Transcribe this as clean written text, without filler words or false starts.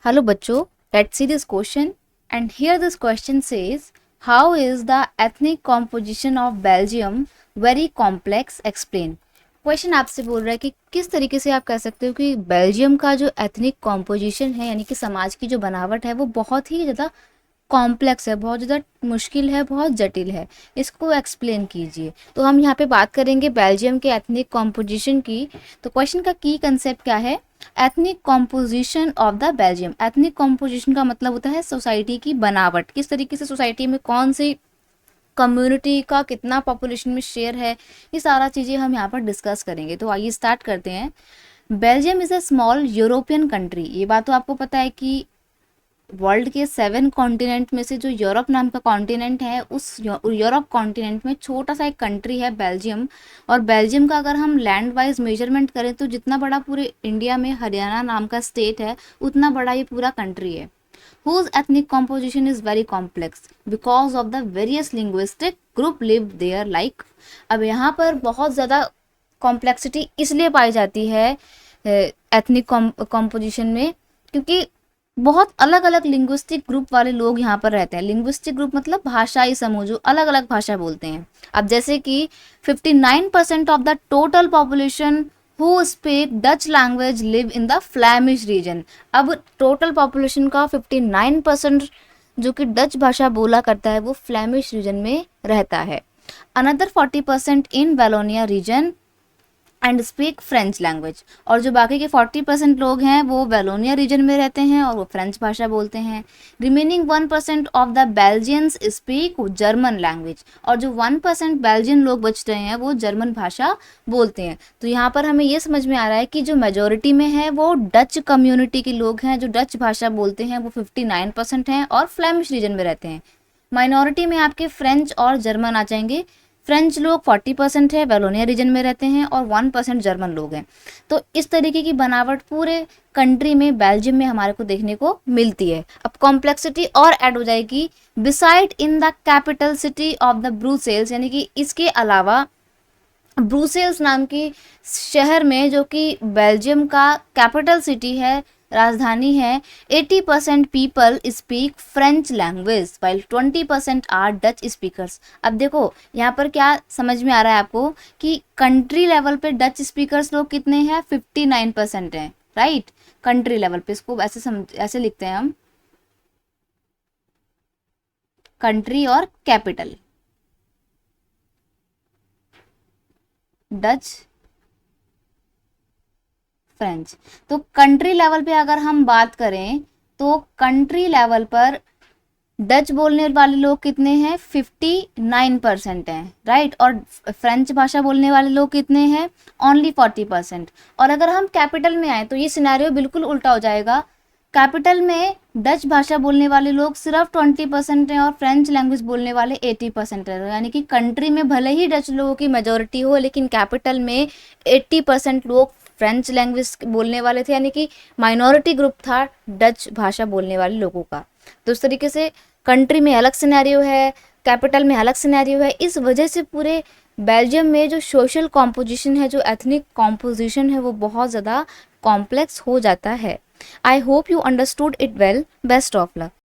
Hello बच्चों, let's see this question and here this question says how is the ethnic composition of Belgium very complex explain। Question आपसे बोल रहा है कि किस तरीके से आप कह सकते हो कि बेल्जियम का जो एथनिक कॉम्पोजिशन है यानी कि समाज की जो बनावट है वो बहुत ही ज़्यादा कॉम्प्लेक्स है, बहुत ज़्यादा मुश्किल है, बहुत जटिल है, इसको एक्सप्लेन कीजिए। तो हम यहाँ पे बात करेंगे बेल्जियम के एथनिक कॉम्पोजिशन की। तो क्वेश्चन का की कंसेप्ट क्या है? Ethnic composition of the Belgium. Ethnic composition का मतलब होता है सोसाइटी की बनावट, किस तरीके से सोसाइटी में कौन सी कम्युनिटी का कितना पॉपुलेशन में शेयर है, ये सारा चीज़ें हम यहाँ पर डिस्कस करेंगे। तो आइए स्टार्ट करते हैं। Belgium is a small European country. ये बात तो आपको पता है कि वर्ल्ड के 7 कॉन्टिनेंट में से जो यूरोप नाम का कॉन्टिनेंट है, उस यूरोप कॉन्टिनेंट में छोटा सा एक कंट्री है बेल्जियम। और बेल्जियम का अगर हम लैंड वाइज मेजरमेंट करें तो जितना बड़ा पूरे इंडिया में हरियाणा नाम का स्टेट है उतना बड़ा ये पूरा कंट्री है। whose ethnic composition is very complex because of the various linguistic group live there like। अब यहाँ पर बहुत ज़्यादा कॉम्प्लेक्सिटी इसलिए पाई जाती है एथनिक कॉम्पोजिशन में क्योंकि बहुत अलग अलग लिंग्विस्टिक ग्रुप वाले लोग यहाँ पर रहते हैं। लिंग्विस्टिक ग्रुप मतलब भाषाई समूह जो अलग अलग भाषा बोलते हैं। अब जैसे कि 59% of the total population who speak Dutch language live in the Flemish region. अब टोटल पॉपुलेशन का 59% जो कि डच भाषा बोला करता है वो फ्लैमिश रीजन में रहता है। Another 40% in Wallonia region and speak French language. और जो बाकी के 40% लोग हैं वो वेलोनिया रीजन में रहते हैं और वो फ्रेंच भाषा बोलते हैं। Remaining 1% of the Belgians speak German language. और जो 1% बेल्जियन लोग बच रहे हैं वो जर्मन भाषा बोलते हैं। तो यहाँ पर हमें ये समझ में आ रहा है कि जो मेजोरिटी में है वो डच कम्युनिटी के लोग हैं, जो डच भाषा बोलते हैं वो 59% हैं और फ्लेमिश रीजन में रहते हैं। माइनॉरिटी में आपके फ्रेंच और जर्मन आ जाएंगे। फ्रेंच लोग 40% है, वेलोनिया रीजन में रहते हैं और 1% जर्मन लोग हैं। तो इस तरीके की बनावट पूरे कंट्री में बेल्जियम में हमारे को देखने को मिलती है। अब कॉम्प्लेक्सिटी और ऐड हो जाएगी। Beside in the capital city of the Brussels, यानी कि इसके अलावा ब्रुसेल्स नाम की शहर में जो कि बेल्जियम का कैपिटल सिटी है, राजधानी है, 80% people speak French language while 20% are Dutch speakers. अब देखो यहाँ पर क्या समझ में आ रहा है आपको कि कंट्री लेवल पे डच स्पीकर्स लोग कितने हैं? 59% हैं, राइट। कंट्री लेवल पे इसको ऐसे लिखते हैं हम, कंट्री और कैपिटल डच फ्रेंच। तो कंट्री लेवल पे अगर हम बात करें तो कंट्री लेवल पर डच बोलने वाले लोग कितने हैं? 59% हैं, राइट। और फ्रेंच भाषा बोलने वाले लोग कितने हैं? ओनली 40%। और अगर हम कैपिटल में आए तो ये सिनेरियो बिल्कुल उल्टा हो जाएगा। कैपिटल में डच भाषा बोलने वाले लोग सिर्फ 20% हैं और फ्रेंच लैंग्वेज बोलने वाले 80% है। यानी कि कंट्री में भले ही डच लोगों की मेजोरिटी हो लेकिन कैपिटल में 80% लोग फ्रेंच लैंग्वेज बोलने वाले थे, यानी कि माइनॉरिटी ग्रुप था डच भाषा बोलने वाले लोगों का। तो इस तरीके से कंट्री में अलग सिनेरियो है, कैपिटल में अलग सिनेरियो है। इस वजह से पूरे बेल्जियम में जो सोशल कॉम्पोजिशन है, जो एथनिक कॉम्पोजिशन है वो बहुत ज़्यादा कॉम्प्लेक्स हो जाता है। I hope you understood it well. Best of luck.